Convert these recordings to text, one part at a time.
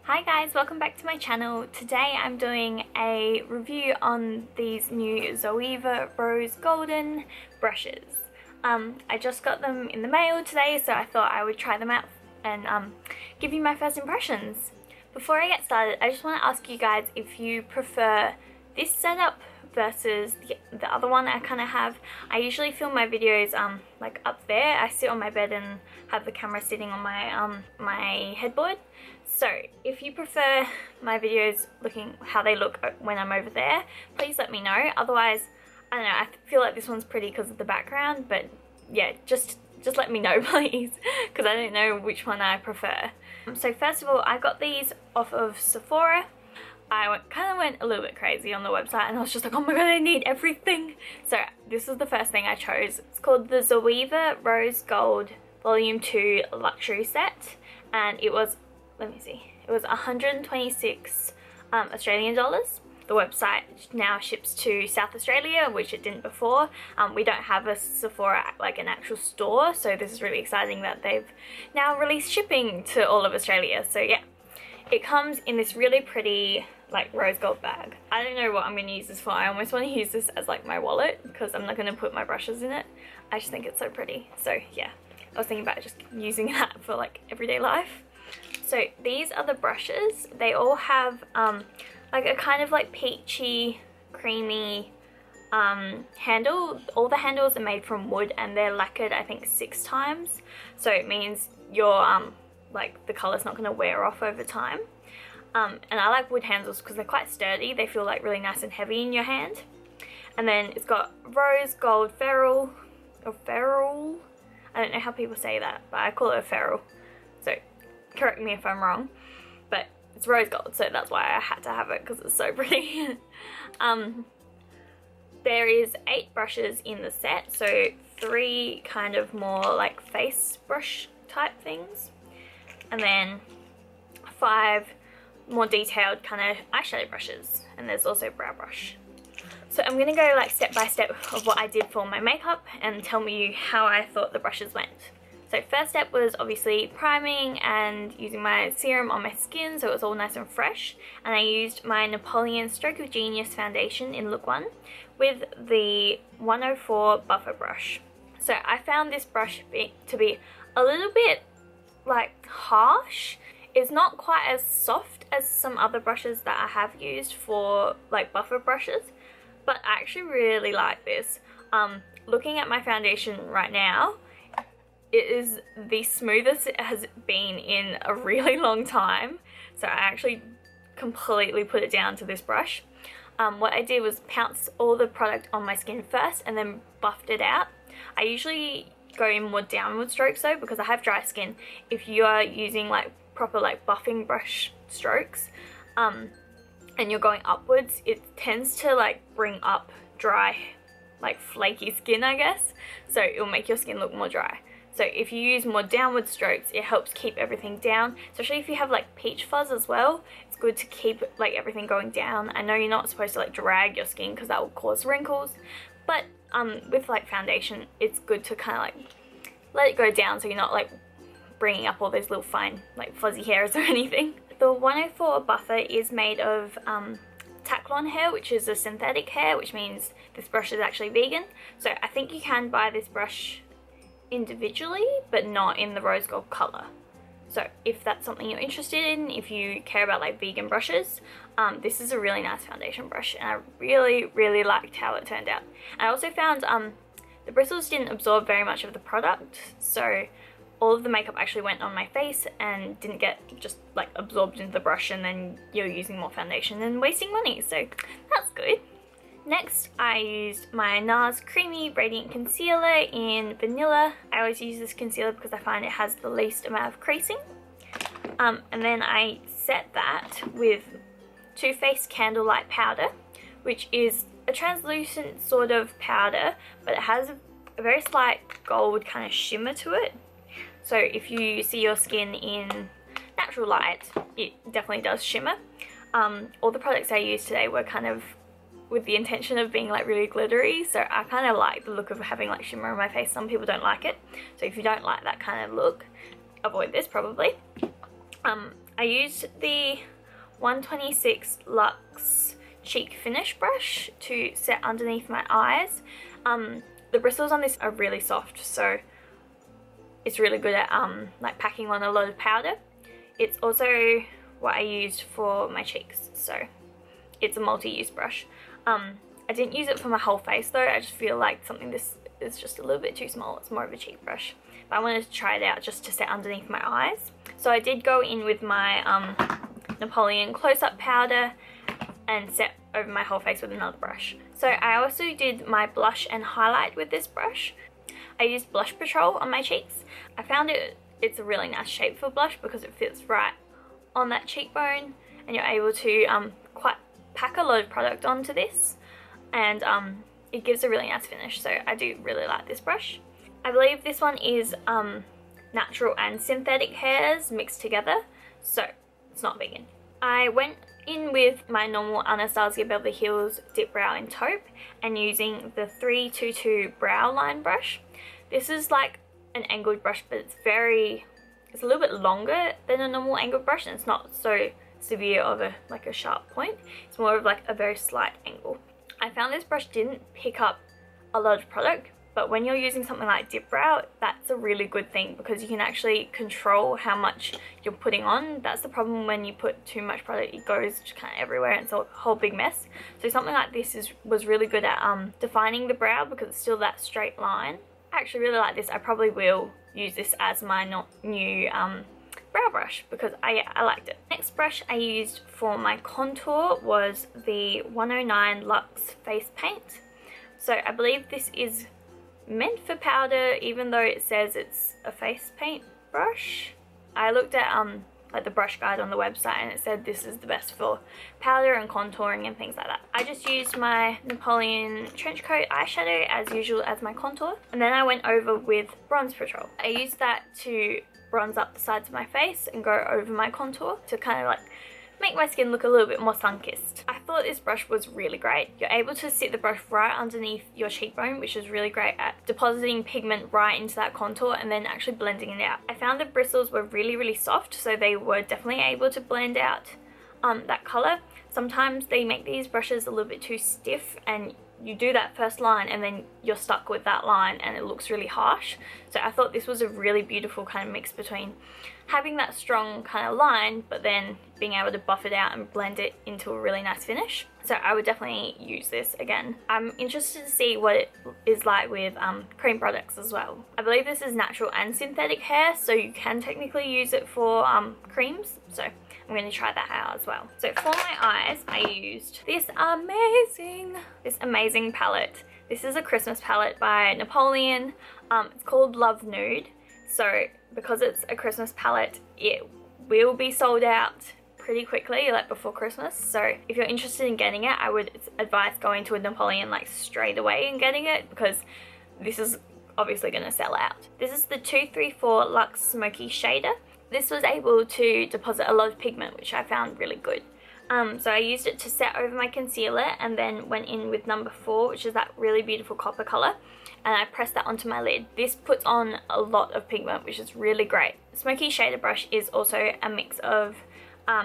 Hi guys, welcome back to my channel. Today I'm doing a review on these new Zoeva Rose Golden brushes. I just got them in the mail today, so I thought I would try them out and give you my first impressions. Before I get started, I just want to ask you guys if you prefer this setup versus the other one I kind of have. I usually film my videos like up there. I sit on my bed and have the camera sitting on my my headboard. So if you prefer my videos looking how they look when I'm over there, please let me know. Otherwise, I don't know, I feel like this one's pretty because of the background, but yeah, just let me know please, because I don't know which one I prefer. So first of all, I got these off of Sephora. I kind of went a little bit crazy on the website and I was just like, oh my god, I need everything. So this is the first thing I chose. It's called the Zoeva Rose Gold Volume 2 Luxury Set, and it was, let me see, it was 126 Australian dollars. The website now ships to South Australia, which it didn't before. We don't have a Sephora, like an actual store, so this is really exciting that they've now released shipping to all of Australia. So yeah, it comes in this really pretty like rose gold bag. I don't know what I'm going to use this for. I almost want to use this as like my wallet because I'm not going to put my brushes in it. I just think it's so pretty. So yeah, I was thinking about just using that for like everyday life. So these are the brushes. They all have like a kind of like peachy, creamy handle. All the handles are made from wood and they're lacquered I think 6 times. So it means your like the colour's not going to wear off over time. And I like wood handles because they're quite sturdy. They feel like really nice and heavy in your hand. And then it's got rose gold ferrule, or ferrule. I don't know how people say that, but I call it a ferrule. So correct me if I'm wrong. But it's rose gold, so that's why I had to have it because it's so pretty. There is 8 brushes in the set, so 3 kind of more like face brush type things, and then 5 more detailed kind of eyeshadow brushes, and there's also brow brush. So I'm going to go like step by step of what I did for my makeup and tell you how I thought the brushes went. So first step was obviously priming and using my serum on my skin so it was all nice and fresh, and I used my Napoleon Stroke of Genius foundation in look 1 with the 104 buffer brush. So I found this brush to be a little bit like harsh. It's not quite as soft as some other brushes that I have used for like buffer brushes, but I actually really like this. Looking at my foundation right now, it is the smoothest it has been in a really long time. So I actually completely put it down to this brush. What I did was pounce all the product on my skin first and then buffed it out. I usually go in more downward strokes though because I have dry skin. If you are using like proper like buffing brush strokes and you're going upwards, it tends to like bring up dry, like flaky skin, I guess. So it will make your skin look more dry. So if you use more downward strokes, it helps keep everything down, especially if you have like peach fuzz as well. It's good to keep like everything going down. I know you're not supposed to like drag your skin because that will cause wrinkles, but with like foundation, it's good to kind of like let it go down so you're not like bringing up all those little fine like fuzzy hairs or anything. The 104 buffer is made of Taklon hair, which is a synthetic hair, which means this brush is actually vegan. So I think you can buy this brush individually but not in the rose gold color. So if that's something you're interested in, if you care about like vegan brushes, this is a really nice foundation brush, and I really liked how it turned out. I also found the bristles didn't absorb very much of the product, so all of the makeup actually went on my face and didn't get just like absorbed into the brush, and then you're using more foundation and wasting money, so that's good. Next, I used my Nars Creamy Radiant Concealer in Vanilla. I always use this concealer because I find it has the least amount of creasing. And then I set that with Too Faced Candlelight Powder, which is a translucent sort of powder, but it has a very slight gold kind of shimmer to it. So if you see your skin in natural light, it definitely does shimmer. All the products I used today were kind of with the intention of being like really glittery, so I kind of like the look of having like shimmer on my face. Some people don't like it, so if you don't like that kind of look, avoid this probably. I used the 126 Lux Cheek Finish brush to set underneath my eyes. The bristles on this are really soft, so it's really good at like packing on a lot of powder. It's also what I used for my cheeks, so it's a multi-use brush. I didn't use it for my whole face though. I just feel like something this is just a little bit too small. It's more of a cheek brush, but I wanted to try it out just to set underneath my eyes. So I did go in with my Napoleon close-up powder and set over my whole face with another brush. So I also did my blush and highlight with this brush. I used Blush Patrol on my cheeks. I found it's a really nice shape for blush because it fits right on that cheekbone, and you're able to quite pack a lot of product onto this, and it gives a really nice finish. So I do really like this brush. I believe this one is natural and synthetic hairs mixed together, so it's not vegan. I went in with my normal Anastasia Beverly Hills Dip Brow in Taupe and using the 322 brow line brush. This is like an angled brush, but it's a little bit longer than a normal angled brush, and it's not so severe of a sharp point. It's more of like a very slight angle. I found this brush didn't pick up a lot of product, but when you're using something like Dip Brow, that's a really good thing because you can actually control how much you're putting on. That's the problem when you put too much product, it goes kind of everywhere and it's a whole big mess. So something like this was really good at defining the brow because it's still that straight line. I actually really like this. I probably will use this as my new brow brush because I liked it. Next brush I used for my contour was the 109 Lux Face Paint. So I believe this is meant for powder, even though it says it's a face paint brush. I looked at like the brush guide on the website and it said this is the best for powder and contouring and things like that. I just used my Napoleon Trenchcoat eyeshadow as usual as my contour, and then I went over with Bronze Patrol. I used that to bronze up the sides of my face and go over my contour to kind of like make my skin look a little bit more sun-kissed. I thought this brush was really great. You're able to sit the brush right underneath your cheekbone, which is really great at depositing pigment right into that contour and then actually blending it out. I found the bristles were really soft, so they were definitely able to blend out that color. Sometimes they make these brushes a little bit too stiff and you do that first line and then you're stuck with that line and it looks really harsh. So I thought this was a really beautiful kind of mix between having that strong kind of line but then being able to buff it out and blend it into a really nice finish. So I would definitely use this again. I'm interested to see what it is like with cream products as well. I believe this is natural and synthetic hair, so you can technically use it for creams. So I'm going to try that out as well. So for my eyes, I used this amazing palette. This is a Christmas palette by Napoleon. It's called Love Nude. So because it's a Christmas palette, it will be sold out pretty quickly, like before Christmas. So if you're interested in getting it, I would advise going to a Napoleon like straight away and getting it because this is obviously going to sell out. This is the 234 Lux Smokey Shader. This was able to deposit a lot of pigment, which I found really good. So I used it to set over my concealer and then went in with number 4, which is that really beautiful copper color, and I pressed that onto my lid. This puts on a lot of pigment, which is really great. Smokey Shader brush is also a mix of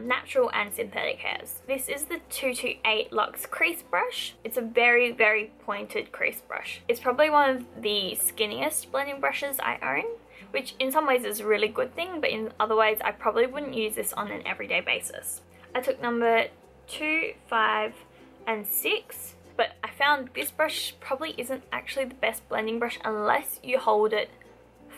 natural and synthetic hairs. This is the 228 Lux Crease Brush. It's a very pointed crease brush. It's probably one of the skinniest blending brushes I own, which in some ways is a really good thing, but in other ways I probably wouldn't use this on an everyday basis. I took number 2, 5 and 6, but I found this brush probably isn't actually the best blending brush unless you hold it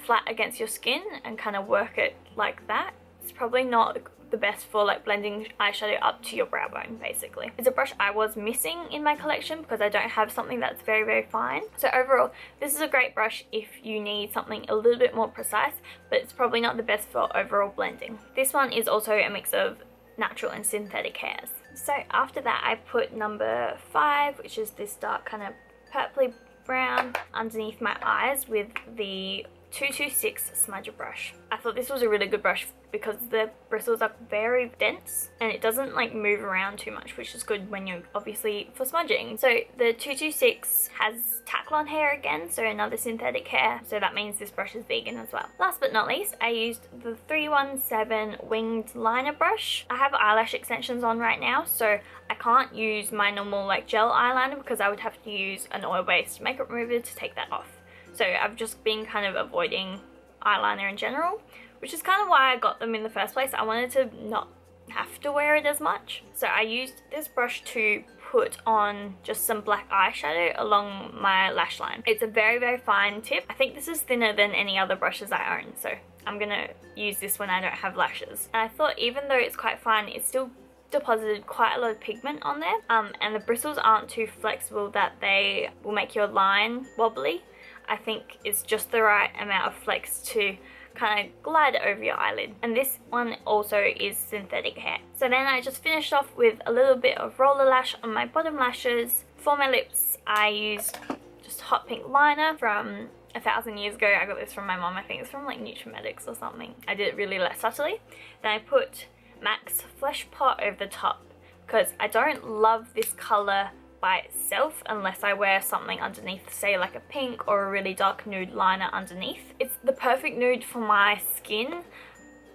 flat against your skin and kind of work it like that. It's probably not the best for like blending eyeshadow up to your brow bone basically. It's a brush I was missing in my collection because I don't have something that's very fine. So overall, this is a great brush if you need something a little bit more precise, but it's probably not the best for overall blending. This one is also a mix of natural and synthetic hairs. So after that I put number 5, which is this dark kind of purpley brown, underneath my eyes with the 226 Smudger Brush. I thought this was a really good brush because the bristles are very dense and it doesn't like move around too much, which is good when you're obviously for smudging. So the 226 has Taklon hair again, so another synthetic hair, so that means this brush is vegan as well. Last but not least, I used the 317 winged liner brush. I have eyelash extensions on right now, so I can't use my normal like gel eyeliner because I would have to use an oil-based makeup remover to take that off. So I've just been kind of avoiding eyeliner in general, which is kind of why I got them in the first place. I wanted to not have to wear it as much. So I used this brush to put on just some black eyeshadow along my lash line. It's a very, very fine tip. I think this is thinner than any other brushes I own, so I'm gonna use this when I don't have lashes. And I thought even though it's quite fine, it's still deposited quite a lot of pigment on there, and the bristles aren't too flexible that they will make your line wobbly. I think it's just the right amount of flex to kind of glide over your eyelid. And this one also is synthetic hair. So then I just finished off with a little bit of roller lash on my bottom lashes. For my lips, I used just hot pink liner from 1,000 years ago. I got this from my mom. I think it's from like Nutrimedics or something. I did it really subtly. Then I put MAC's Flesh Pot over the top because I don't love this colour by itself unless I wear something underneath, say like a pink or a really dark nude liner underneath. It's the perfect nude for my skin,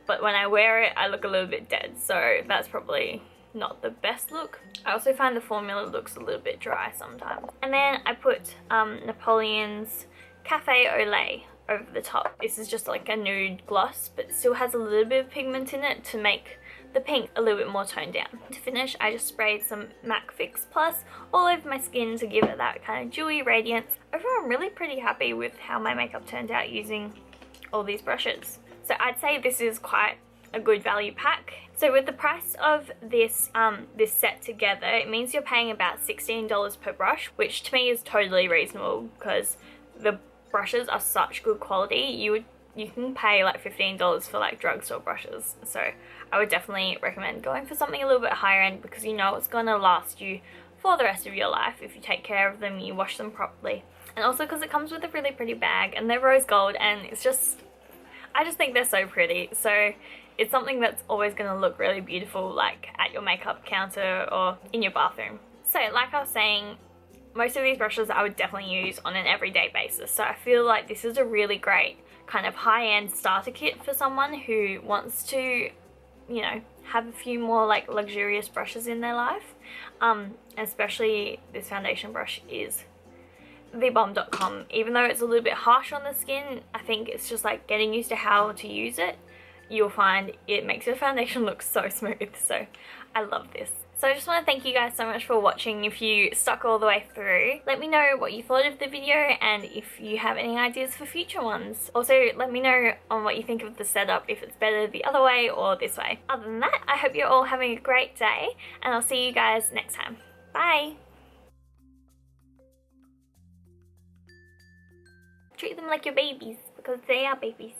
but when I wear it I look a little bit dead, so that's probably not the best look. I also find the formula looks a little bit dry sometimes. And then I put Napoleon's Cafe au Lait over the top. This is just like a nude gloss, but it still has a little bit of pigment in it to make the pink a little bit more toned down. To finish, I just sprayed some MAC Fix Plus all over my skin to give it that kind of dewy radiance. Overall, I'm really pretty happy with how my makeup turned out using all these brushes. So I'd say this is quite a good value pack. So with the price of this this set together, it means you're paying about $16 per brush, which to me is totally reasonable because the brushes are such good quality. You can pay like $15 for like drugstore brushes, so I would definitely recommend going for something a little bit higher end because you know it's gonna last you for the rest of your life if you take care of them, you wash them properly, and also because it comes with a really pretty bag and they're rose gold, and it's just, I just think they're so pretty. So it's something that's always gonna look really beautiful like at your makeup counter or in your bathroom. So like I was saying, most of these brushes I would definitely use on an everyday basis, so I feel like this is a really great kind of high-end starter kit for someone who wants to, you know, have a few more like luxurious brushes in their life. Especially this foundation brush is thebomb.com. Even though it's a little bit harsh on the skin, I think it's just like getting used to how to use it. You'll find it makes your foundation look so smooth, so I love this. So I just want to thank you guys so much for watching. If you stuck all the way through, let me know what you thought of the video and if you have any ideas for future ones. Also, let me know on what you think of the setup, if it's better the other way or this way. Other than that, I hope you're all having a great day and I'll see you guys next time. Bye! Treat them like your babies because they are babies.